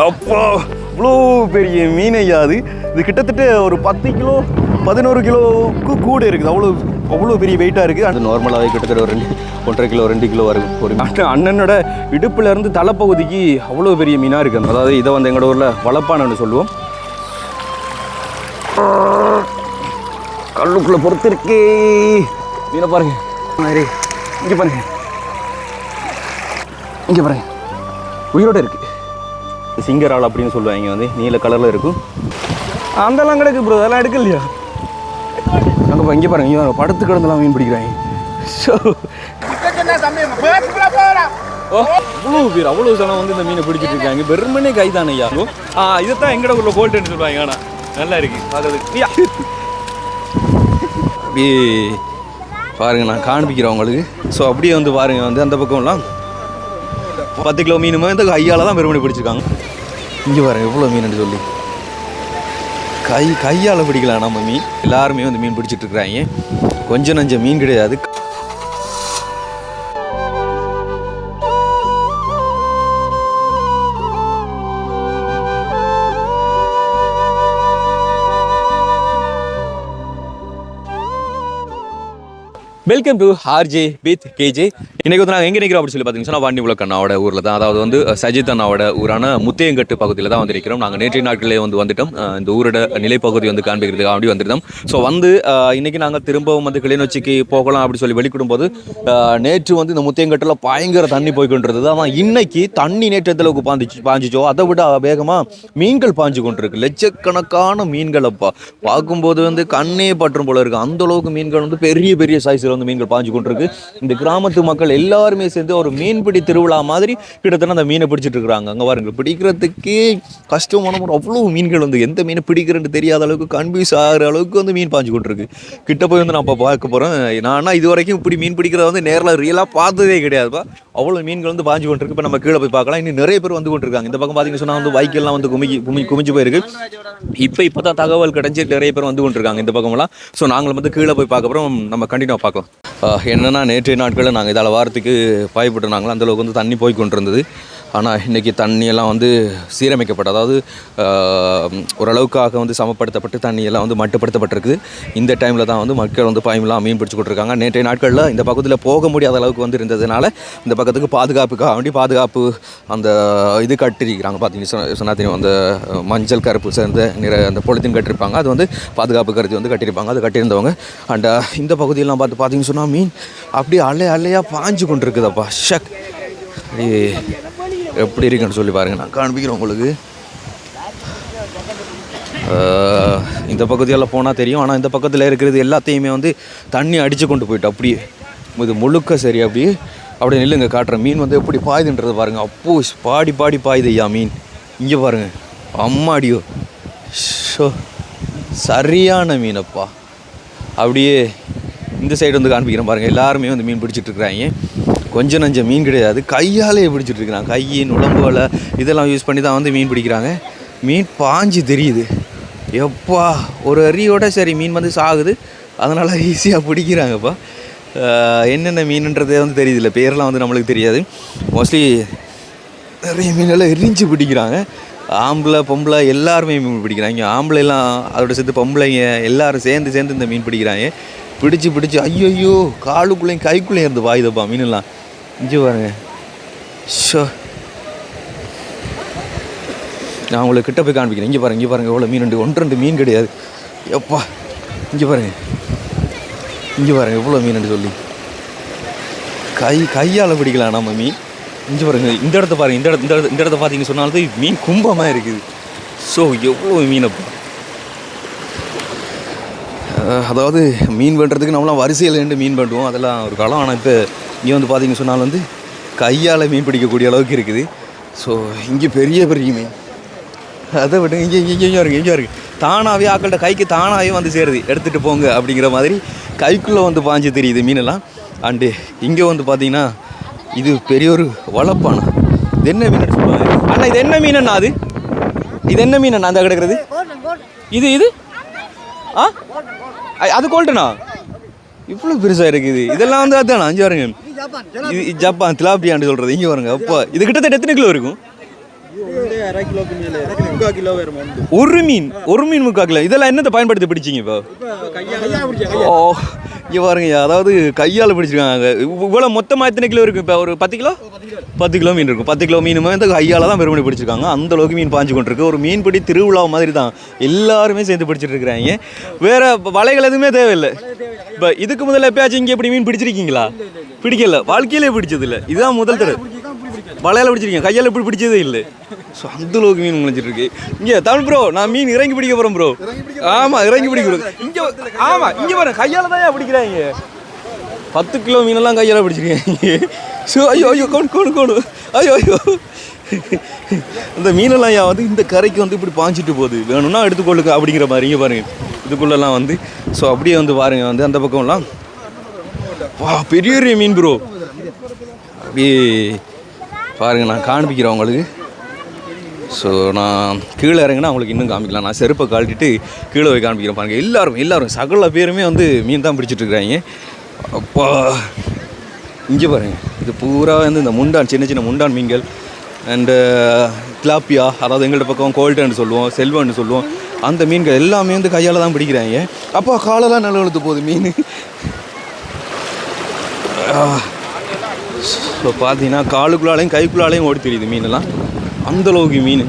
அப்போ இவ்வளோ பெரிய மீன் ஐயா அது. இது கிட்டத்தட்ட ஒரு 10 கிலோ 11 கிலோவுக்கு கூட இருக்குது. அவ்வளோ பெரிய வெயிட்டாக இருக்குது. அது நார்மலாகவே கிட்டத்தட்ட ஒரு 1.5 கிலோ 2 கிலோ வரும். ஒரு அண்ணனோட இடுப்புலேருந்து தலைப்பகுதிக்கு அவ்வளோ பெரிய மீனாக இருக்குது. அதாவது இதை வந்து எங்களோட ஊரில் வளப்பானன்னு சொல்லுவோம். கல்லுக்குள்ளே பொறுத்திருக்கே மீனை பாருங்க. இங்கே பாருங்க, இங்கே பாருங்க, உயிரோடு இருக்குது. சிங்கரால் அப்படின்னு சொல்லுவாங்க, வந்து நீல கலரில் இருக்கும். அந்தெல்லாம் கிடக்கு ப்ரோ, அதெல்லாம் எடுக்கலையா? அங்கே இங்கே பாருங்க, இங்கே படுத்து கிடந்தெல்லாம் மீன் பிடிக்கிறாங்க. அவ்வளோ பேர் அவ்வளோ சனம் வந்து இந்த மீனை பிடிச்சிட்டு இருக்காங்க. வெறுமனே கைதான ஐயா. இதைத்தான் எங்கட ஊரில் கோல்ட்டுன்னு சொல்லுவாங்க. ஆனால் நல்லா இருக்கு பார்க்கறதுக்கு. அப்படியே பாருங்க, நான் காண்பிக்கிறேன் உங்களுக்கு. ஸோ அப்படியே வந்து பாருங்க, வந்து அந்த பக்கம்லாம் 10 கிலோ மீனுமே இந்த கையால் தான் வெறுமனே பிடிச்சிருக்காங்க. இங்கே பாருங்க எவ்வளோ மீன் சொல்லி கையால் பிடிக்கலாம் நம்ம மீன். எல்லாருமே வந்து மீன் பிடிச்சிட்டு இருக்கிறாங்க. கொஞ்சம் நஞ்ச மீன் கிடையாது. Welcome to RJ with KJ. இன்றைக்கி வந்து நாங்கள் எங்கே நிற்கிறோம் அப்படி சொல்லி பார்த்தீங்கன்னா வாண்டிமுலக் அண்ணாவோட ஊரில் தான், அதாவது வந்து சஜித் அண்ணாவோட ஊரான முத்தையங்கட்டு பகுதியில் தான் வந்து நிற்கிறோம். நாங்கள் நேற்றைய நாட்களே வந்துட்டோம். இந்த ஊரோட நிலைப்பகுதி வந்து காண்பிக்கிறதுக்கு அப்படி வந்துட்டோம். ஸோ வந்து இன்றைக்கி நாங்கள் திரும்பவும் வந்து கிளிநொச்சிக்கு போகலாம் அப்படி சொல்லி வெளிக்கிடும்போது நேற்று வந்து இந்த முத்தையங்கட்டில் பயங்கர தண்ணி போய்கொண்டிருந்தது. ஆனால் இன்னைக்கு தண்ணி நேற்று எந்த அளவுக்கு பாஞ்சிச்சோ அதை விட வேகமாக மீன்கள் பாஞ்சு கொண்டிருக்கு. லட்சக்கணக்கான மீன்கள் அப்பா பார்க்கும்போது வந்து கண்ணே பற்றும் போல இருக்குது. அந்த அளவுக்கு மீன்கள் வந்து பெரிய பெரிய சைஸில் வந்து மீன்கள் பாஞ்சு கொண்டிருக்கு. இந்த கிராமத்து மக்கள் எல்லாருமே சேர்ந்து ஒரு மீன்பிடி திருவிழா மாதிரி கிட்டத்தட்ட அந்த மீனை பிடிச்சிட்டு இருக்கிறாங்க. அங்கே பாருங்க, பிடிக்கிறதுக்கே கஷ்டமான அவ்வளோ மீன்கள் வந்து எந்த மீனை பிடிக்கிறேன்னு தெரியாத அளவுக்கு கன்ஃபியூஸ் ஆகிற அளவுக்கு வந்து மீன் பாஞ்சு கொண்டிருக்கு. கிட்ட போய் வந்து நான் இப்போ பார்க்க போகிறேன். நான் இது வரைக்கும் இப்படி மீன் பிடிக்கிறத வந்து நேரில் ரியலாக பார்த்ததே கிடையாதுப்பா. அவ்வளோ மீன்கள் வந்து பாஞ்சு கொண்டிருக்கு. இப்போ நம்ம கீழே போய் பார்க்கலாம். இன்னும் நிறைய பேர் வந்து கொண்டிருக்காங்க. இந்த பக்கம் பார்த்தீங்கன்னு சொன்னால் வந்து வைக்கெல்லாம் வந்து குமிஞ்சு போயிருக்கு. இப்போ தான் தகவல் கிடைச்சி நிறைய பேர் வந்து கொண்டிருக்காங்க இந்த பக்கமெல்லாம். ஸோ நாங்கள் வந்து கீழே போய் பார்க்க போகிறோம். நம்ம கண்டினியூ பார்க்கலாம். என்னென்னா நேற்றைய நாட்களில் நாங்கள் இதால் வாரத்துக்கு பாய்பட்டுனாங்களோ அந்தளவுக்கு வந்து தண்ணி போய் கொண்டிருந்தது. ஆனால் இன்றைக்கி தண்ணியெல்லாம் வந்து சீரமைக்கப்பட்டு, அதாவது ஓரளவுக்காக வந்து சமப்படுத்தப்பட்டு தண்ணியெல்லாம் வந்து மட்டுப்படுத்தப்பட்டிருக்குது. இந்த டைமில் தான் வந்து மக்கள் வந்து பாயமெல்லாம் மீன் பிடிச்சி கொண்டிருக்காங்க. நேற்றைய நாட்களில் இந்த பக்கத்தில் போக முடியாத அளவுக்கு வந்து இருந்ததுனால இந்த பக்கத்துக்கு பாதுகாப்புக்காக வேண்டி பாதுகாப்பு அந்த இது கட்டிருக்கிறாங்க. பார்த்தீங்கன்னா சொன்னா தெரியும், அந்த மஞ்சள் கருப்பு சேர்ந்த அந்த பொலித்தீன் கட்டிருப்பாங்க. அது வந்து பாதுகாப்பு கருதி வந்து கட்டியிருப்பாங்க. அது கட்டியிருந்தவங்க. அண்ட் இந்த பகுதியெல்லாம் பார்த்தீங்கன்னு சொன்னால் மீன் அப்படியே அலையாக பாஞ்சு கொண்டு இருக்குதப்பா. ஷக் எப்படி இருக்குன்னு சொல்லி பாருங்கள், நான் காண்பிக்கிறேன் உங்களுக்கு. இந்த பகுதியெல்லாம் போனால் தெரியும். ஆனால் இந்த பக்கத்தில் இருக்கிறது எல்லாத்தையுமே வந்து தண்ணி அடித்து கொண்டு போயிட்டு அப்படியே இது முழுக்க சரி அப்படியே நில்லுங்க காட்டுற மீன் வந்து எப்படி பாயுதுன்றது பாருங்கள். அப்போ பாடி பாயுது ஐயா மீன். இங்கே பாருங்கள், அம்மாடியோ ஷோ சரியான மீனப்பா. அப்படியே இந்த சைடு வந்து காண்பிக்கிறேன் பாருங்கள். எல்லாருமே வந்து மீன் பிடிச்சிட்டு இருக்கிறாங்க. கொஞ்சம் நஞ்ச மீன் கிடையாது, கையாலே பிடிச்சிட்டு இருக்கிறாங்க. கை நுழம்புகளை இதெல்லாம் யூஸ் பண்ணி தான் வந்து மீன் பிடிக்கிறாங்க. மீன் பாஞ்சு தெரியுது எப்பா. ஒரு அரியோட சரி மீன் வந்து சாகுது, அதனால் ஈஸியாக பிடிக்கிறாங்கப்பா. என்னென்ன மீனுன்றதே வந்து தெரியுதில்ல, பேரெலாம் வந்து நம்மளுக்கு தெரியாது. மோஸ்ட்லி நிறைய மீனெல்லாம் எரிஞ்சு பிடிக்கிறாங்க. ஆம்பளை பொம்பளை எல்லாருமே மீன் பிடிக்கிறாங்க. ஆம்பளைலாம் அதோட சேர்த்து பொம்பளைங்க எல்லோரும் சேர்ந்து இந்த மீன் பிடிக்கிறாங்க. பிடிச்சி ஐயோ காலுக்குள்ளேயும் கைக்குள்ளேயும் இருந்து வாயுதப்பா மீனெல்லாம். இங்கே பாருங்க, ஷோ நான் உங்களுக்கு கிட்ட போய் காண்பிக்கிறேன். இங்கே பாருங்கள் எவ்வளோ மீன் உண்டு. 1-2 மீன் கிடையாது எப்பா. இங்கே பாருங்கள் எவ்வளோ மீன் சொல்லி கையால் பிடிக்கலாம் நம்ம மீன். இங்கே பாருங்கள், இந்த இடத்த பாருங்கள். இந்த இடத்த பார்த்தீங்கன்னு சொன்னாலும் மீன் கும்பமாக இருக்குது. ஸோ எவ்வளோ மீனப்பா. அதாவது மீன் பண்ணுறதுக்கு நம்மளாம் வரிசையில் நின்று மீன் பண்ணுவோம், அதெல்லாம் ஒரு காலம். ஆனால் இப்போ இங்கே வந்து பார்த்தீங்கன்னு சொன்னால் வந்து கையால் மீன் பிடிக்கக்கூடிய அளவுக்கு இருக்குது. ஸோ இங்கே பெரிய மீன். அதை விட்டு இங்கே இருக்குது. தானாகவே ஆக்கள்கிட்ட கைக்கு தானாகவே வந்து சேருது, எடுத்துகிட்டு போங்க அப்படிங்கிற மாதிரி கைக்குள்ளே வந்து பாஞ்சு தெரியுது மீனெல்லாம். அண்டு இங்கே வந்து பார்த்தீங்கன்னா இது பெரிய ஒரு வளப்பானா. இது என்ன மீன் சொல்லுவாங்க அண்ணா? இது என்ன மீனண்ணா? இது என்ன மீனண்ணா அந்த கிடக்கிறது? இது அது கோல்டனா? இவ்வளோ பெருசாக இருக்குது. இதெல்லாம் வந்து அதுதானா? 5 வருங்க. இது ஜப்பான் திலாப்பியான்னு சொல்கிறது. இங்கே வருங்க அப்பா. இது கிட்டத்தட்ட எத்தனை கிலோ இருக்கும்? ஒரு மீன் 3/4 கிலோ. இதெல்லாம் என்னத்தை பயன்படுத்தி பிடிச்சிங்க இப்போ? ஓ இங்கே பாருங்கய்யா, அதாவது கையால் பிடிச்சிருக்காங்க. இவ்வளோ மொத்தமாக எத்தனை கிலோ இருக்குது இப்போ? ஒரு 10 கிலோ 10 கிலோ மீன் இருக்கும். 10 கிலோ மீனுமே வந்து கையால் தான் பெருமணி பிடிச்சிருக்காங்க. அந்த அளவுக்கு மீன் பாஞ்சு கொண்டிருக்கு. ஒரு மீன்பிடி திருவிழா மாதிரி தான் எல்லாருமே சேர்ந்து பிடிச்சிட்டு இருக்கிறாங்க. வேறு வலைகள் எதுவுமே தேவையில்லை. இப்போ இதுக்கு முதல்ல எப்பயாச்சும் இங்கே எப்படி மீன் பிடிச்சிருக்கீங்களா? பிடிக்கல, வாழ்க்கையிலே பிடிச்சதில்லை. இதுதான் முதல் தடவை. வலையால் பிடிச்சிருக்கீங்க, கையால் இப்படி பிடிச்சதே இல்லை. ஸோ அந்தளவுக்கு மீன் முளைச்சிட்டு இருக்கு இங்கே. தமிழ் ப்ரோ, நான் மீன் இறங்கி பிடிக்க போகிறேன் ப்ரோ. ஆமாம், இறங்கி பிடிக்கிறோம் இங்கே. ஆமாம், இங்கே பாருங்க, கையால் தான் பிடிக்கிறாங்க. 10 கிலோ மீனெல்லாம் கையால் பிடிச்சிருக்காங்க. ஸோ ஐயோ ஐயோ கோணு ஐயோ ஐயோ. இந்த மீனெல்லாம் வந்து இந்த கரைக்கு வந்து இப்படி பாஞ்சிட்டு போகுது. வேணும்னா எடுத்துக்கொள்ளுங்க அப்படிங்கிற மாதிரி. இங்கே பாருங்க, இதுக்குள்ளெல்லாம் வந்து ஸோ அப்படியே வந்து பாருங்க, வந்து அந்த பக்கம்லாம் வா பெரிய பெரிய மீன் ப்ரோ. அப்படியே பாருங்கள், நான் காண்பிக்கிறேன் உங்களுக்கு. ஸோ நான் கீழே இறங்கினா அவங்களுக்கு இன்னும் காமிக்கலாம். நான் செருப்பை கழட்டிட்டு கீழே போய் காண்பிக்கிறேன். பாருங்கள், எல்லாரும் சகல பேருமே வந்து மீன் தான் பிடிச்சிட்ருக்குறாங்க. அப்பா இங்கே பாருங்கள், இது பூரா வந்து இந்த முண்டான், சின்ன சின்ன முண்டான் மீன்கள் அண்டு திலாப்பியா, அதாவது எங்கள்கிட்ட பக்கம் கோல்டன்னு சொல்லுவோம், செல்வன்னு சொல்லுவோம். அந்த மீன்கள் எல்லாமே வந்து கையால் தான் பிடிக்கிறாங்க. அப்போ காலெல்லாம் நல்ல எழுத்து போகுது மீன். ஸோ பார்த்தீங்கன்னா காலுக்குள்ளாலையும் கைக்குள்ளாலையும் ஓடி தெரியுது மீனெல்லாம். அந்தளவுக்கு மீன்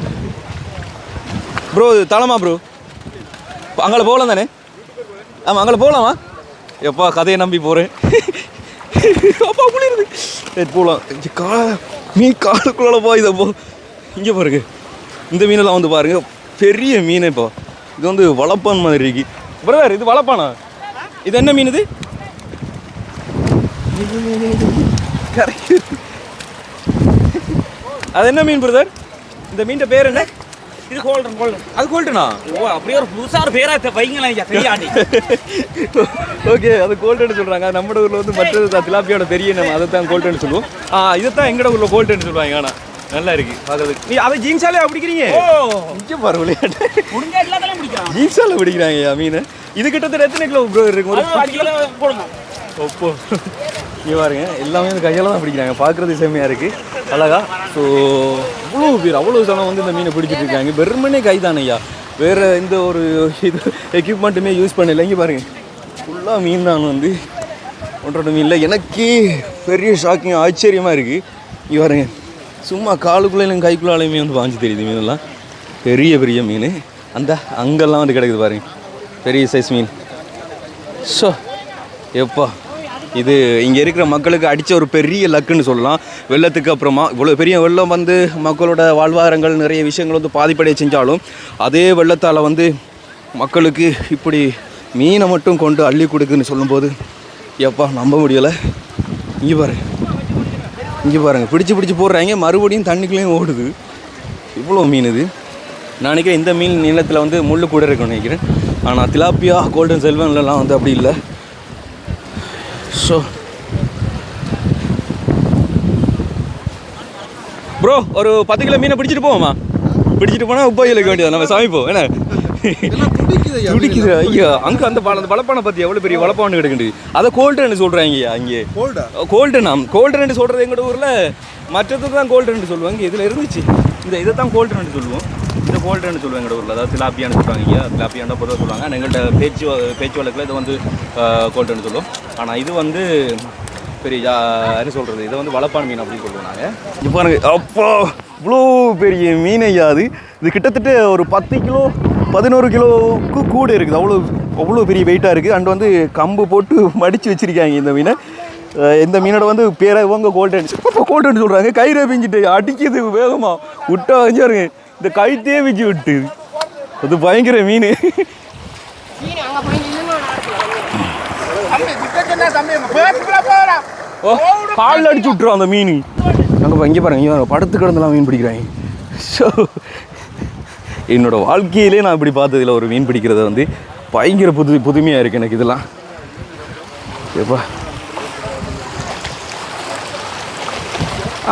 ப்ரோ. இது தலமா ப்ரோ? அங்கே போகலாம் தானே? ஆமாம், அங்கே போகலாமா? எப்பா கதையை நம்பி போகிறேன். அப்பா குளிருது. சரி போகலாம். மீன் காலுக்குள்ளால போகுதப்போ. இங்கே பாருங்க, இந்த மீனெல்லாம் வந்து பாருங்கள், பெரிய மீன். இப்போ இது வந்து வளப்பான் மாதிரி இருக்கு. பிரதர், இது வளப்பானா? இது என்ன மீன்? இது அது என்ன மீன் பிரதர்? இந்த மீன் பேர் என்ன? இது கோல்டன். அது கோல்டனா? ஓ, அப்படியே ஒரு புதுசாக பேரா வைங்களேன் கையாண்டி. ஓகே, அது கோல்டன் சொல்கிறாங்க. நம்ம ஊரில் வந்து மற்றது திலாப்பியோட பெரிய நம்ம அதை தான் கோல்டன் சொல்லுவோம். இதைத்தான் எங்கட ஊரில் கோல்டன் சொல்லுவாங்க. ஆனால் நல்லா இருக்கு பார்க்கறதுக்கு. நீ அதை ஜீன்ஸாலே பிடிக்கிறீங்க? இங்கே பாரு விளையாட்டு, ஜீன்ஸால பிடிக்கிறாங்க மீன். இது கிட்டத்தட்ட எத்தனை கிலோ ப்ரோ இருக்கு? ஒரு 10 கிலோ போடுங்க. ஒப்போ இங்கே பாருங்க, எல்லாமே வந்து கையால் தான் பிடிக்கிறாங்க. பார்க்குறது செம்மையாக இருக்குது, அழகா. ஸோ அவ்வளோ சனம் வந்து இந்த மீனை பிடிச்சிட்டு இருக்காங்க. வெறுமனே கை தானே ஐயா, வேறு எந்த ஒரு இது எக்யூப்மெண்ட்டுமே யூஸ் பண்ணல. இங்கே பாருங்கள், ஃபுல்லாக மீன் தான் வந்து ஒன்றரை மீனில். எனக்கே பெரிய ஷாக்கிங், ஆச்சரியமாக இருக்குது. இங்கே பாருங்க, சும்மா காலுக்குள்ளேயும் கைக்குள்ளாலையுமே வந்து பாஞ்சு தெரியுது மீனெல்லாம். பெரிய பெரிய மீன் அந்த அங்கெல்லாம் வந்து கிடைக்குது பாருங்க, பெரிய சைஸ் மீன். ஸோ எப்பா, இது இங்கே இருக்கிற மக்களுக்கு அடித்த ஒரு பெரிய லக்குன்னு சொல்லலாம். வெள்ளத்துக்கு அப்புறமா இவ்வளோ பெரிய வெள்ளம் வந்து மக்களோட வாழ்வாதாரங்கள் நிறைய விஷயங்கள் வந்து பாதிப்படைய செஞ்சாலும், அதே வெள்ளத்தால் வந்து மக்களுக்கு இப்படி மீனை மட்டும் கொண்டு அள்ளி கொடுக்குன்னு சொல்லும்போது எப்பா நம்ப முடியலை. இங்கே பாருங்கள், பிடிச்சி போடுறாங்க, மறுபடியும் தண்ணிக்குள்ளேயும் ஓடுது. இவ்வளோ மீன் இது. நான் நினைக்கிறேன் இந்த மீன் நீளத்தில் வந்து முள் கூட இருக்குன்னு நினைக்கிறேன். ஆனால் திலாப்பியா, கோல்டன் செல்வன்லாம் வந்து அப்படி இல்லை. ஸோ ப்ரோ, ஒரு 10 கிலோ மீனை பிடிச்சிட்டு போவோமா? பிடிச்சிட்டு போனால் உப்பாய் இழுக்க வேண்டியது நம்ம சமைப்போம். என்ன துடிக்குது ஐயா. அங்கே அந்த வளப்பானை பற்றி எவ்வளோ பெரிய வளப்பான்னு கிடக்குது. அதை கோல்டன் சொல்கிறாங்க அங்கே. கோல்டன் சொல்கிறது எங்களோட ஊரில். மற்றதுக்கு தான் கோல்டன் சொல்லுவாங்க. இதில் இருந்துச்சு இதை தான் கோல்டன் சொல்லுவோம். இந்த கோல்டன் சொல்லுவாங்க எங்களோட ஊரில். அதாவது திலாப்பியான்னு சொல்லுவாங்க. ஐயா திலாப்பியாண்டா பொதுவாக சொல்லுவாங்க. ஆனால் எங்கள்கிட்ட பேச்சு வழக்கில் இதை வந்து கோல்டன் சொல்லுவோம். ஆனால் இது வந்து பெரிய என்ன சொல்கிறது, இதை வந்து வளப்பான மீன் அப்படின்னு சொல்லுவோம் நாங்கள். இப்போ பாருங்க, அப்போ இவ்வளோ பெரிய மீன் ஐயா. இது கிட்டத்தட்ட ஒரு 10 கிலோ 11 கிலோவுக்கு கூட இருக்குது. அவ்வளோ பெரிய வெயிட்டாக இருக்குது. அண்ட் வந்து கம்பு போட்டு மடித்து வச்சுருக்காங்க இந்த மீனை. இந்த மீனோட வந்து பேரை இவங்க கோல்டன் சொல்கிறாங்க. கயிறை பிஞ்சிட்டு அடிக்கிறது வேகமாக விட்டா வஞ்சாருங்க, இந்த கயிற்றே பிஞ்சு விட்டு. அது பயங்கர மீன். காலில் அடிச்சு விட்டுரும் அந்த மீன். நாங்கள் இங்கே பாருங்க, படுத்து கிடந்தெல்லாம் மீன் பிடிக்கிறாங்க. ஸோ என்னோடய வாழ்க்கையிலே நான் இப்படி பார்த்ததில்ல. ஒரு மீன் பிடிக்கிறத வந்து பயங்கர புதுமையாக இருக்குது எனக்கு இதெல்லாம். எப்பா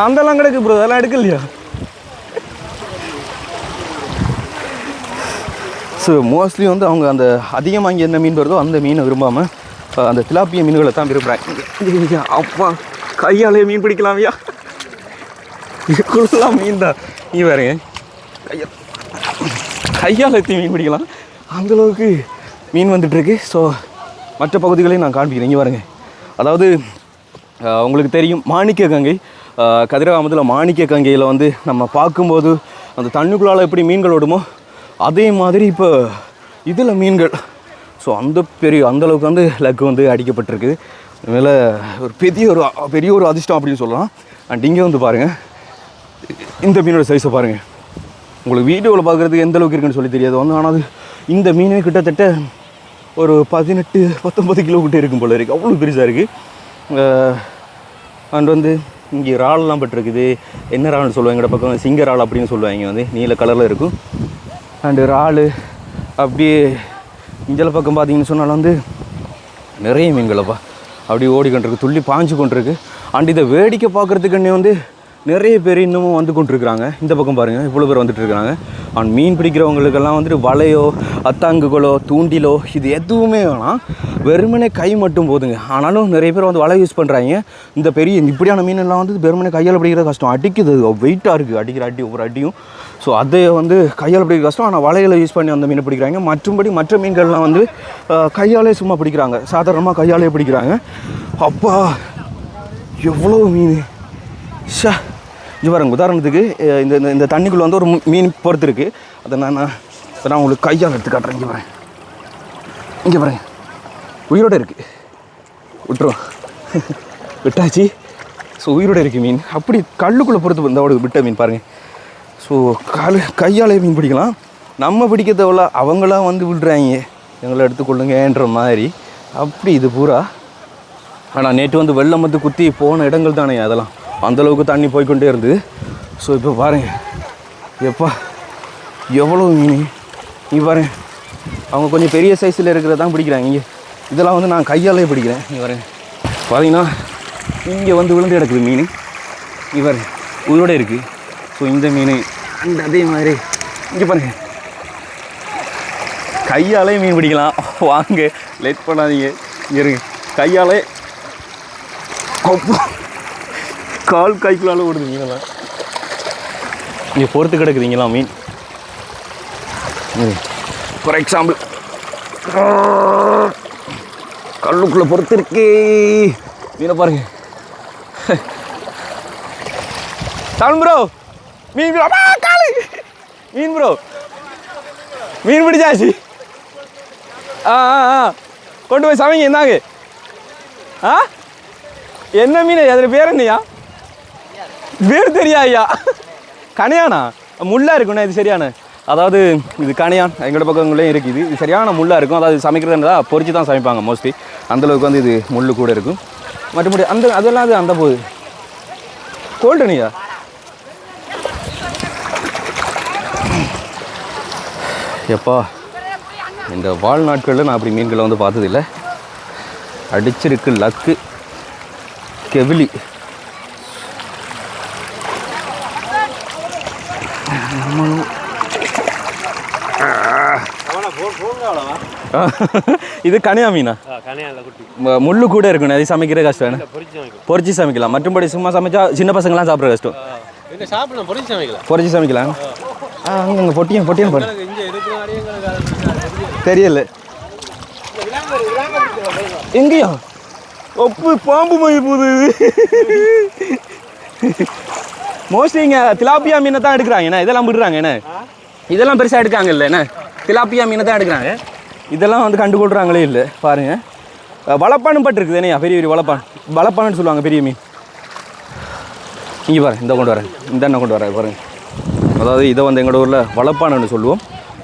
அந்தெல்லாம் கிடக்கு ப்ரோ, அதெல்லாம் எடுக்கலையா? ஸோ மோஸ்ட்லி வந்து அவங்க அந்த அதிகமாக இங்கே என்ன மீன் வருதோ அந்த மீனை விரும்பாமல் அந்த திலாப்பிய மீன்களை தான் விரும்புகிறாங்க. அப்பா கையாலே மீன் பிடிக்கலாமையா? இதுக்குள்ளலாம் மீன் தான். நீ பாருங்க, கையால் எத்தி மீன் பிடிக்கலாம் அந்தளவுக்கு மீன் வந்துட்டுருக்கு. ஸோ மற்ற பகுதிகளையும் நான் காண்பிக்கிறேன். இங்கே பாருங்க, அதாவது உங்களுக்கு தெரியும் மாணிக்க கங்கை, கதிராமத்தில் மாணிக்க கங்கையில் வந்து நம்ம பார்க்கும்போது அந்த தண்ணிக்குள்ளால் எப்படி மீன்கள் ஓடுமோ அதே மாதிரி இப்போ இதில் மீன்கள். ஸோ அந்தளவுக்கு வந்து லக்கு வந்து அடிக்கப்பட்டிருக்கு. அதனால் ஒரு பெரிய ஒரு அதிர்ஷ்டம் அப்படின்னு சொல்லலாம். அண்ட் இங்கே வந்து பாருங்கள், இந்த மீனோட சைஸை பாருங்கள். உங்களுக்கு வீடியோவில் பார்க்குறதுக்கு எந்த அளவுக்கு இருக்குன்னு சொல்லி தெரியாது வந்து, ஆனால் இந்த மீனே கிட்டத்தட்ட ஒரு 18-19 கிலோ கிட்டே இருக்கும் போல இருக்குது. அவ்வளோ பெருசாக இருக்குது. அண்ட் வந்து இங்கே இறால்லாம் பட்டிருக்குது. என்ன இறால்னு சொல்லுவாங்க, எங்கட பக்கம் சிங்க இறால் அப்படின்னு சொல்லுவாங்க, வந்து நீல கலரில் இருக்கும். அண்டு இறால் அப்படியே இஞ்சல பக்கம் பார்த்தீங்கன்னு சொன்னாலும் வந்து நிறைய மீன்களப்பா அப்படி ஓடிக்கொண்டிருக்கு, துள்ளி பாஞ்சு கொண்டிருக்கு. அண்ட் இதை வேடிக்கை பார்க்குறதுக்குன்னே வந்து நிறைய பேர் இன்னமும் வந்து கொண்டிருக்கிறாங்க. இந்த பக்கம் பாருங்கள், இவ்வளோ பேர் வந்துட்டு இருக்கிறாங்க. அண்ட் மீன் பிடிக்கிறவங்களுக்கெல்லாம் வந்துட்டு வலையோ அத்தாங்குகளோ தூண்டிலோ இது எதுவுமே வேணாம், வெறுமனே கை மட்டும் போதுங்க. ஆனாலும் நிறைய பேர் வந்து வலை யூஸ் பண்ணுறாங்க. இந்த இப்படியான மீனெல்லாம் வந்து வெறுமனே கையால் பிடிக்கிறது கஷ்டம், அடிக்குது, வெயிட்டாக இருக்குது, அடிக்கிற அடி ஒவ்வொரு அடியும். ஸோ அதை வந்து கையால் பிடிக்கிற கஷ்டம். ஆனால் வலைகளை யூஸ் பண்ணி அந்த மீனை பிடிக்கிறாங்க. மற்ற மீன்கள்லாம் வந்து கையாலே சும்மா பிடிக்கிறாங்க, சாதாரணமாக கையாலே பிடிக்கிறாங்க. அப்பா எவ்வளோ மீன்! ஷா, இது பாருங்க, உதாரணத்துக்கு இந்த தண்ணிக்குள்ளே வந்து ஒரு மீன் பொறுத்து இருக்குது. அதை நான் உங்களுக்கு கையால் எடுத்து காட்டுறேன். இங்கே பாருங்க உயிரோடு இருக்குது, விட்டுரும் விட்டாச்சு. ஸோ உயிரோடு இருக்குது மீன். அப்படி கல்லுக்குள்ளே பொறுத்து இந்த விட்ட மீன் பாருங்கள். ஸோ கையாலே மீன் பிடிக்கலாம், நம்ம பிடிக்க தேவையில்ல, அவங்களாம் வந்து விடுறாங்க, எங்களை எடுத்துக்கொள்ளுங்கன்ற மாதிரி. அப்படி இது பூரா. ஆனால் நேற்று வந்து வெள்ளம் வந்து குத்தி போன இடங்கள் தானே அதெல்லாம், அந்தளவுக்கு தண்ணி போய்கொண்டே இருந்தது. ஸோ இப்போ பாருங்கள் எப்பா எவ்வளோ மீன்! நீ பாருங்க, அவங்க கொஞ்சம் பெரிய சைஸில் இருக்கிறதான் பிடிக்கிறாங்க. இங்கே இதெல்லாம் வந்து நான் கையாலே பிடிக்கிறேன். நீ பாருங்க, பார்த்தீங்கன்னா இங்கே வந்து விழுந்து கிடக்குது மீன். இவர் உயிரோட இருக்குது. ஸோ இந்த மீன் அண்ட் அதே மாதிரி இங்கே பாருங்க, கையாலே மீன் பிடிக்கலாம். வாங்க, லேட் பண்ணாதீங்க, இங்கே இருங்க. கையாலே கால் கைக்குள்ளால ஓடுது மீனெல்லாம். இங்கே பொறுத்து கிடக்குதுங்களாம் மீன். ஃபார் எக்ஸாம்பிள் கல்லுக்குள்ளே பொறுத்து இருக்கே மீனை பாருங்க. தமிழ் ப்ரோ, மீன் ப்ரோ, காலு மீன் ப்ரோ, மீன் பிடிச்சாச்சு. கொண்டு போய் சமைங்க. என்னங்க என்ன மீன், அதில் பேர் என்னையா? பேர் தெரியா ஐயா? கனையானா? முள்ளாக இருக்குண்ணா இது சரியான. அதாவது இது கனையான் எங்களோட பக்கங்களே இருக்குது. இது சரியான முள்ளாக இருக்கும். அதாவது சமைக்கிறதுன்றதா பொரிச்சு தான் சமைப்பாங்க மோஸ்ட்லி. அந்தளவுக்கு வந்து இது முள் கூட இருக்கும். மற்றபடி அதெல்லாம் அது அந்த போகுது கோல்டனியா. எப்பா இந்த வாழ்நாட்களில் நான் அப்படி மீன்களை வந்து பார்த்ததில்லை. அடிச்சிருக்கு லக்கு கெவிலி. இது கனியா மீனா? முள்ளு கூட இருக்கும், அது சமைக்கிற கஷ்டம். பொரிச்சு சமைக்கலாம். மற்றபடி சும்மா சமைச்சா சின்ன பசங்களாம் சாப்பிட்ற கஷ்டம். பொரிச்சு சமைக்கலாம். அங்கே பொட்டியும் பாரு, தெரியல எங்கேயா ஒப்பு பாம்பு மொழி போகுது. மோஸ்ட்லி இங்கே திலாப்பியா மீனை தான் எடுக்கிறாங்க. என்ன இதெல்லாம் விடுறாங்க, என்ன இதெல்லாம் பெருசாக எடுக்காங்க இல்லை, என்ன திலாப்பியா மீனை தான் எடுக்கிறாங்க. இதெல்லாம் வந்து கண்டுகொள்கிறாங்களே இல்லை. பாருங்கள், வளப்பான்னு பட்டிருக்குது என்னையா, பெரிய பெரிய வளப்பான்னு சொல்லுவாங்க பெரிய மீன். இங்கே பாருங்க, இந்த கொண்டு வரேன், இந்த எண்ணெய் கொண்டு வரேன் பாருங்கள். அதாவது இதை வந்து எங்களோட ஊரில் வளப்பான்னு சொல்லுவோம்,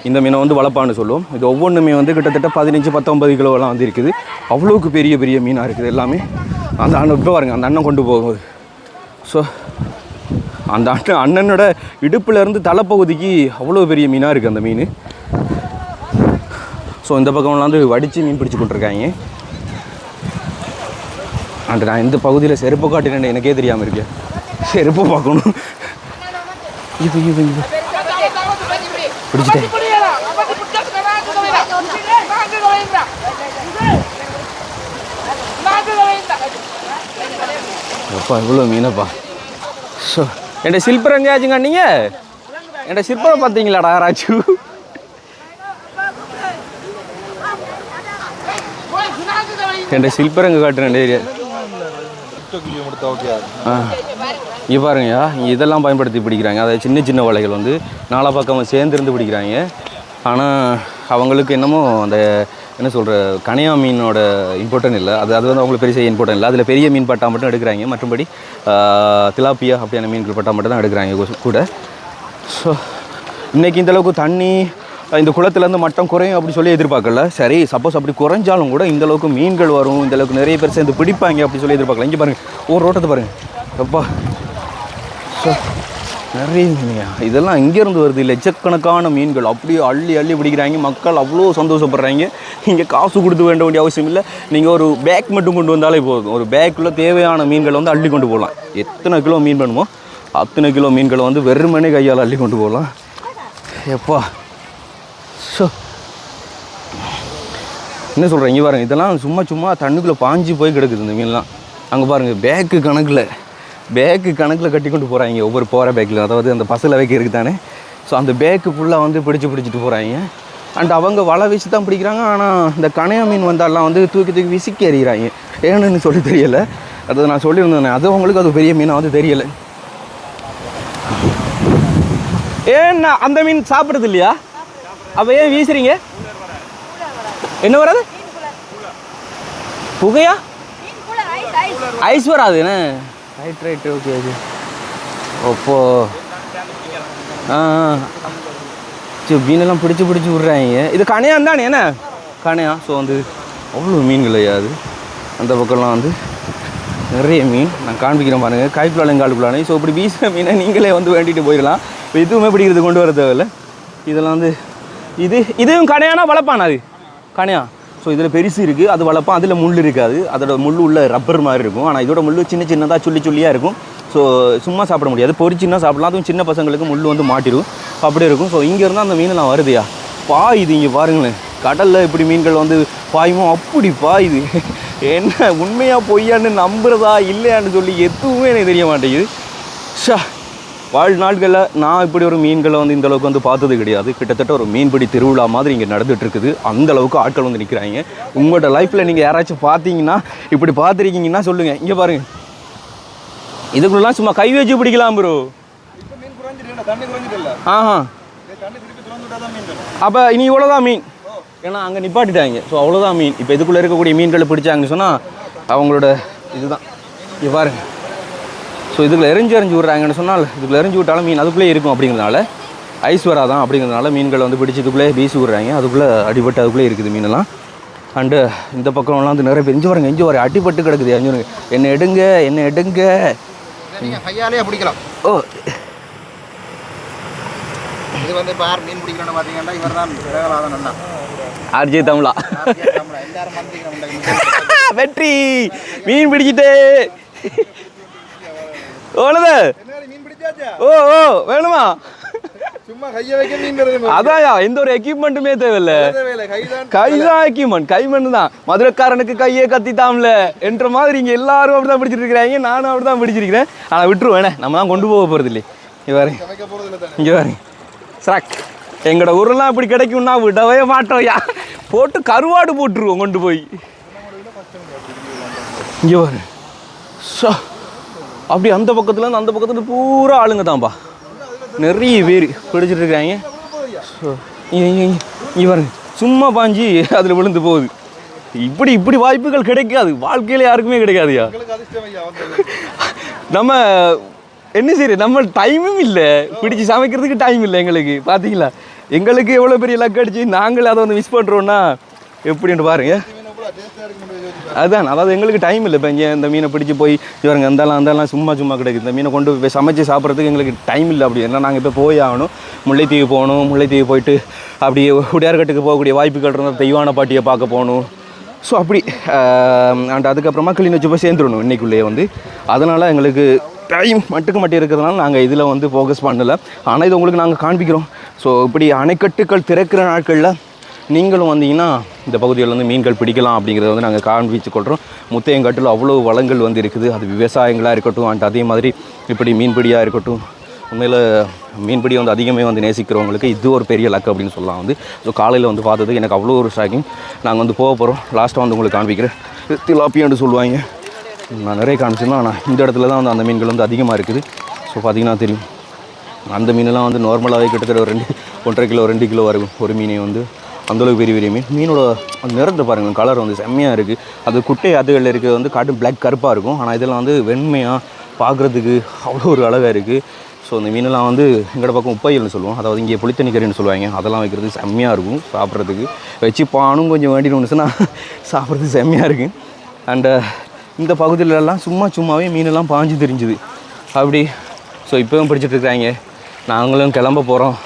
இந்த மீனை வந்து வளப்பான்னு சொல்லுவோம். இது ஒவ்வொன்றுமே வந்து கிட்டத்தட்ட 15-19 கிலோவெல்லாம் வந்து இருக்குது. அவ்வளோக்கு பெரிய பெரிய மீனாக இருக்குது எல்லாமே. அந்த அண்ணன் இப்போ பாருங்கள், அந்த அண்ணன் கொண்டு போகுது. ஸோ அந்த அண்ணனோட இடுப்புலேருந்து தலைப்பகுதிக்கு அவ்வளோ பெரிய மீனாக இருக்குது அந்த மீன். ஸோ இந்த பக்கம்லாம் வந்து வடித்து மீன் பிடிச்சி கொண்டிருக்காங்க. அண்ட் நான் இந்த பகுதியில் செருப்பு காட்டினேன், எனக்கே தெரியாமல் இருக்கேன். செருப்பு பார்க்கணும். இது பிடிச்சிட்டேன். அப்பா இவ்வளோ மீனப்பா. ஸோ என்கிட்ட சில்பர் எங்கேயாச்சுங்க நீங்கள்? என் சிற்பரை பார்த்தீங்களாடா ராஜு? என் சில்பர் எங்கே காட்டுறேன் ஏரியா. இங்கே பாருங்கய்யா, இதெல்லாம் பயன்படுத்தி பிடிக்கிறாங்க. அதாவது சின்ன சின்ன வலைகள் வந்து நாலா பக்கம் சேர்ந்துருந்து பிடிக்கிறாங்க. ஆனால் அவங்களுக்கு என்னமோ அந்த என்ன சொல்கிற கனியா மீனோட இம்பார்ட்டன் இல்லை. அது வந்து அவங்களுக்கு பெரிய இம்பார்ட்டன் இல்லை. அதில் பெரிய மீன் பட்டா மட்டும் எடுக்கிறாங்க. மற்றபடி திலாப்பியா அப்படியான மீன்கள் பட்டா மட்டும் தான் எடுக்கிறாங்க கூட. ஸோ இன்றைக்கி இந்தளவுக்கு தண்ணி இந்த குளத்துலேருந்து மட்டம் குறையும் அப்படி சொல்லி எதிர்பார்க்கல. சரி, சப்போஸ் அப்படி குறைஞ்சாலும் கூட இந்தளவுக்கு மீன்கள் வரும், இந்தளவுக்கு நிறைய பேர் சேர்ந்து பிடிப்பாங்க அப்படி சொல்லி எதிர்பார்க்கல. இங்கே பாருங்கள், ஒரு ரோட்டத்தை பாருங்கள் அப்பா. ஸோ நிறைய மீன்யா, இதெல்லாம் இங்கேருந்து வருது. லட்சக்கணக்கான மீன்கள் அப்படியே அள்ளி அள்ளி பிடிக்கிறாங்க. மக்கள் அவ்வளோ சந்தோஷப்படுறாங்க. இங்கே காசு கொடுத்து வேண்ட வேண்டிய அவசியம் இல்லை. நீங்கள் ஒரு பேக் மட்டும் கொண்டு வந்தாலே போதும். ஒரு பேக்குள்ளே தேவையான மீன்களை வந்து அள்ளி கொண்டு போகலாம். எத்தனை கிலோ மீன் வேணுமோ அத்தனை கிலோ மீன்களை வந்து வெறுமனே கையால் அள்ளி கொண்டு போகலாம். எப்பா ஸோ என்ன சொல்கிறேன், இங்கே பாருங்கள், இதெல்லாம் சும்மா தண்ணுக்குள்ளே பாஞ்சு போய் கிடக்குது இந்த மீன்லாம். அங்கே பாருங்கள், பேக்கு கணக்கில் கட்டி கொண்டு போகிறாங்க ஒவ்வொரு போகிற பேக்கில். அதாவது அந்த பசலை வைக்க இருக்குது தானே. ஸோ அந்த பேக்கு ஃபுல்லாக வந்து பிடிச்சிட்டு போகிறாங்க. அண்ட் அவங்க வலை வீசி தான் பிடிக்கிறாங்க. ஆனால் இந்த கனையா மீன் வந்தாலாம் வந்து தூக்கி விசிக்கி எறிகிறாங்க. ஏன்னு சொல்லி தெரியலை. அதை நான் சொல்லியிருந்தேன். அது அவங்களுக்கு அது பெரிய மீனாக வந்து தெரியலை. ஏன்னா அந்த மீன் சாப்பிட்றது இல்லையா? அப்போ ஏன் வீசுறீங்க? என்ன வராது? புகையா? ஐஸ் வராது என்ன? Right okay. அப்போ மீனெல்லாம் பிடிச்சி விட்றாங்க. இது கனையான் தானே என்ன? கனையா. ஸோ வந்து அவ்வளோ மீன்கள் ஐயாது. அந்த பக்கம்லாம் வந்து நிறைய மீன் நான் காண்பிக்கிறேன் பாருங்கள். காய்ப்புலானே. ஸோ இப்படி வீசுகிற மீனை நீங்களே வந்து வேண்டிட்டு போயிடலாம். இப்போ எதுவுமே பிடிக்கிறது கொண்டு வர தேவையில்லை. இதெல்லாம் வந்து இதுவும் கனையானா வளர்ப்பான். அது கனையா. ஸோ இதில் பெருசு இருக்குது, அது வளர்ப்பான். அதில் முள் இருக்காது. அதோட முள் உள்ள ரப்பர் மாதிரி இருக்கும். ஆனால் இதோட முள் சின்னதாக சொல்லியாக இருக்கும். ஸோ சும்மா சாப்பிட முடியாது. பொரிச்சின்னா சாப்பிடலாம். அதுவும் சின்ன பசங்களுக்கு முள் வந்து மாட்டிடும். அப்படியே இருக்கும். ஸோ இங்கேருந்து அந்த மீனெல்லாம் வருதுயா, பாயுது. இங்கே பாருங்களேன், கடலில் இப்படி மீன்கள் வந்து பாயுமோ அப்படி பாயுது. என்ன உண்மையாக பொய்யான்னு நம்புறதா இல்லையான்னு சொல்லி எதுவுமே எனக்கு தெரிய மாட்டேங்குது. ஷா, வாழ்நாள்களில் நான் இப்படி ஒரு மீன்களை வந்து இந்தளவுக்கு வந்து பார்த்தது கிடையாது. கிட்டத்தட்ட ஒரு மீன்பிடி திருவிழா மாதிரி இங்கே நடந்துகிட்ருக்குது. அந்தளவுக்கு ஆட்கள் வந்து நிற்கிறாங்க. உங்களோட லைஃப்பில் நீங்கள் யாராச்சும் பார்த்தீங்கன்னா, இப்படி பார்த்துருக்கீங்கன்னா சொல்லுங்கள். இங்கே பாருங்கள், இதுக்குள்ளலாம் சும்மா கை வச்சு பிடிக்கலாம் ப்ரோ. ஆஹா, அப்போ இனி இவ்வளோதான் மீன். ஏன்னா அங்கே நிப்பாட்டிட்டாங்க. ஸோ அவ்வளோதான் மீன். இப்போ இதுக்குள்ளே இருக்கக்கூடிய மீன்களை பிடிச்சாங்கன்னு சொன்னால் அவங்களோட இதுதான். இங்கே பாருங்கள். ஸோ இதுக்குள்ளே எரிஞ்சு விட்றாங்கன்னு சொன்னால், இதுக்குள்ளே எரிஞ்சு விட்டாலும் மீன் அதுக்குள்ளே இருக்கும். அப்படிங்கிறதுனால ஐஸ் வராதான். அப்படிங்கிறதுனால மீன்களை வந்து பிடிச்சி இதுக்குள்ளே வீசி விட்றாங்க. அதுக்குள்ளே அடிபட்டு அதுக்குள்ளே இருக்குது மீனெல்லாம். அண்டு இந்த பக்கம்லாம் வந்து நிறைய பேர் இஞ்சி வர அடிபட்டு கிடக்குது. அஞ்சு என்ன எடுங்க கையாலே பிடிக்கலாம். ஓ, இது வந்து இப்போ யார் மீன் பிடிக்கணும்னு பார்த்தீங்கன்னா இவர் தான் விரகலாதன் அண்ணா, ஆர்ஜே தமிழா. எல்லாரும் வெற்றி, மீன் பிடிச்சிட்டே. ஓனது மீன் பிடிச்சாச்சா? ஓ வேணுமா? சும்மா கையை வைக்க மீன் வருது. அதான்யா, எந்த ஒரு எக்யூப்மெண்ட்டுமே தேவையில்லை. கைதான் எக்யூப்மெண்ட். கைமண் தான். மதுரைக்காரனுக்கு கையே கத்தித்தாம்ல என்ற மாதிரி இங்கே எல்லாரும் அப்படி தான் பிடிச்சிட்டு இருக்கிறாங்க. நானும் அப்படி தான் பிடிச்சிருக்கிறேன். ஆனால் விட்டுருவேனே, நம்ம தான் கொண்டு போக போகிறது இல்லை. இங்கே பாருங்க, இங்கே பாருங்க சாக். எங்களோட ஊரெல்லாம் இப்படி கிடைக்கும்னா விடவே மாட்டோம்யா. போட்டு கருவாடு போட்டுருவோம் கொண்டு போய். இங்கே பாருங்க, ஸோ அப்படி அந்த பக்கத்துலேருந்து அந்த பக்கத்துல பூரா ஆளுங்க தான்ப்பா. நிறைய பேர் பிடிச்சிட்டு இருக்கிறாங்க. ஸோ இங்கே பாருங்க, சும்மா பாஞ்சி அதில் விழுந்து போகுது. இப்படி வாய்ப்புகள் கிடைக்காது, வாழ்க்கையில் யாருக்குமே கிடைக்காதுயா. நம்ம என்ன சரி, நம்ம டைமும் இல்லை, பிடிச்சி சமைக்கிறதுக்கு டைம் இல்லை எங்களுக்கு. பார்த்தீங்களா, எங்களுக்கு எவ்வளோ பெரிய லக் அடிச்சு நாங்கள் அதை வந்து மிஸ் பண்ணுறோன்னா எப்படின்ட்டு பாருங்க. அதுதான், அதாவது எங்களுக்கு டைம் இல்லை. இப்போ இங்கே இந்த மீனை பிடிச்சி போய் இவருங்க அந்தாலாம் சும்மா கிடைக்குது. இந்த மீனை கொண்டு போய் சமைச்சு சாப்பிட்றதுக்கு எங்களுக்கு டைம் இல்லை. அப்படி ஏன்னா நாங்கள் இப்போ போய் ஆகணும். முல்லைத்தீவு போகணும். முல்லைத்தீவு போயிட்டு அப்படியே உடையார்கட்டுக்கு போகக்கூடிய வாய்ப்புகள் இருந்தால் தெய்வான பாட்டியை பார்க்க போகணும். ஸோ அப்படி அண்ட் அதுக்கப்புறமா கிளிநொச்சி போய் சேர்ந்துடணும் இன்றைக்குள்ளேயே வந்து. அதனால் எங்களுக்கு டைம் மட்டும் இருக்கிறதுனால நாங்கள் இதில் வந்து ஃபோக்கஸ் பண்ணலை. ஆனால் இது உங்களுக்கு நாங்கள் காண்பிக்கிறோம். ஸோ இப்படி அணைக்கட்டுகள் திறக்கிற நாட்களில் நீங்களும் வந்தீங்கன்னா இந்த பகுதியில் வந்து மீன்கள் பிடிக்கலாம் அப்படிங்கிறத வந்து நாங்கள் காண்பிச்சு கொள்கிறோம். முத்தையங்காட்டில் அவ்வளோ வளங்கள் வந்து இருக்குது. அது விவசாயங்களாக இருக்கட்டும், அண்ட் அதே மாதிரி இப்படி மீன்பிடியாக இருக்கட்டும், உண்மையில் மீன்பிடி வந்து அதிகமே வந்து நேசிக்கிறவங்களுக்கு இது ஒரு பெரிய லக் அப்படின்னு சொல்லலாம் வந்து. ஸோ காலையில் வந்து பார்த்தது எனக்கு அவ்வளோ ஒரு ஷாக்கிங். நாங்கள் வந்து போக போகிறோம். லாஸ்ட்டாக வந்து உங்களுக்கு காண்பிக்கிறேன். திலாப்பியான்னு சொல்லுவாங்க. நான் நிறைய காமிச்சிருந்தேன். ஆனால் இந்த இடத்துல தான் வந்து அந்த மீன்கள் வந்து அதிகமாக இருக்குது. ஸோ பார்த்திங்கன்னா தெரியும், அந்த மீனெல்லாம் வந்து நார்மலாகவே கிட்டத்தட்ட ஒரு 1.5 கிலோ 2 கிலோ வரைக்கும் ஒரு மீனை வந்து அந்தளவுக்கு பெரிய பெரிய மீன். மீனோட அந்த நிறத்தை பாருங்கள், கலர் வந்து செம்மையாக இருக்குது. அது குட்டை ஆத்துகளில் இருக்கிறது வந்து காட்டும் பிளாக் கருப்பாக இருக்கும். ஆனால் இதெல்லாம் வந்து வெண்மையாக பார்க்குறதுக்கு அவ்வளோ ஒரு அழகாக இருக்குது. ஸோ இந்த மீனெல்லாம் வந்து எங்களோட பக்கம் உப்பையல்னு சொல்லுவோம். அதாவது இங்கே புளித்தண்ணி கறின்னு சொல்லுவாங்க. அதெல்லாம் வைக்கிறது செம்மையாக இருக்கும் சாப்பிட்றதுக்கு. வச்சு பானும் கொஞ்சம் வேண்டிட்டு சொன்னால் சாப்பிட்றதுக்கு செம்மையாக இருக்குது. அண்டு இந்த பகுதியிலலாம் சும்மாவே மீனெல்லாம் பாஞ்சு தெரிஞ்சுது அப்படி. ஸோ இப்போவும் பிடிச்சிட்டு இருக்காங்க. நாங்களும் கிளம்ப போகிறோம்.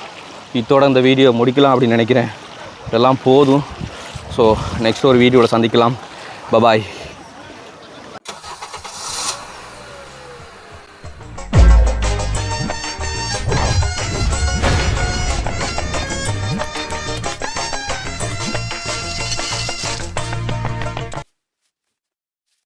இதோட இந்த வீடியோ முடிக்கலாம் அப்படின்னு நினைக்கிறேன். இதெல்லாம் போதும். ஸோ நெக்ஸ்ட் ஒரு வீடியோவில் சந்திக்கலாம். பபாய்.